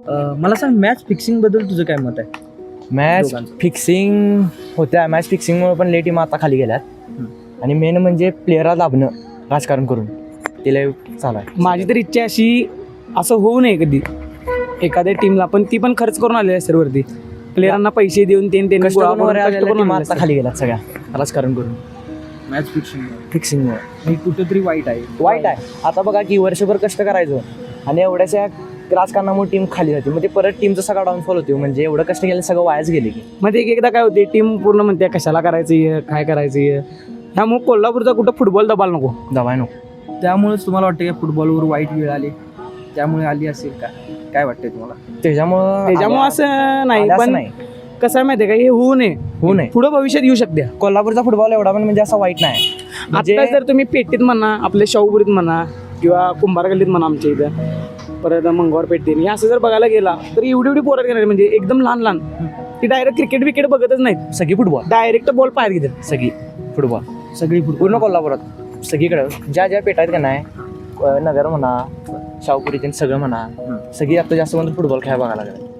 मला सांग, match fixing बद्दल तुझं काय मत आहे? मॅच दोघांचं. फिक्सिंग होत्या, मॅच फिक्सिंगमुळे पण लेट टीम आता खाली गेल्यात. आणि मेन म्हणजे प्लेअरला दाबणं राजकारण करून तिला चालू आहे. माझी तर इच्छा अशी असं होऊ नये कधी एखाद्या टीमला, पण ती पण खर्च करून आलेली असते वरती, प्लेयरांना पैसे देऊन त्यांनी कष्ट गोळा करून करून वर कष्ट आलेल्या करून team आणलेले आता असतात. खाली गेल्यात सगळ्या राजकारण करून मॅच फिक्सिंग फिक्सिंगमुळे. हे कुठेतरी वाईट आहे. वाईट आहे. आता बघा की वर्षभर कष्ट करायचं आणि एवढ्याशा राजकारणामुळे टीम खाली जाते, म्हणजे परत टीमचा सगळा डाऊनफॉल होतो. म्हणजे एवढं कष्ट केलं सगळं वायाच गेले की. मध्ये एकदा काय होते, टीम पूर्ण म्हणते कशाला करायचं काय करायचं. ह्यामुळे कोल्हापूरचा कुठं फुटबॉल दबाल नको. दबाय नको. त्यामुळेच तुम्हाला वाटतं की फुटबॉलवर वाईट वेळ आली, त्यामुळे आली असेल का? काय वाटतंय तुम्हाला? त्याच्यामुळे असं नाही, आलं असं पण नाही. कसं आहे माहिती आहे का, हे होऊ नये. पुढं भविष्यात येऊ शकते. कोल्हापूरचा फुटबॉल एवढा पण म्हणजे असा वाईट नाही. म्हणजे आता जर तुम्ही पेटीत म्हणा, आपल्या शाहूपुरीत म्हणा किंवा कुंभार गल्लीत म्हणा, आमच्या इथं परत मंगळवार पेटीत, हे असं जर बघायला गेला तर एवढी पोरं घेणार, म्हणजे एकदम लहान लहान, ती डायरेक्ट क्रिकेट विकेट बघतच नाहीत. सगळी फुटबॉल, डायरेक्ट बॉल पायर घेतात. सगळी फुटबॉल, सगळी पूर्ण कोल्हापुरात सगळीकडे ज्या पेट आहेत का नाही, नगर म्हणा, शाहूपुरी सगळं म्हणा, सगळी आता जास्त म्हणजे फुटबॉल खेळायला बघायला लागले.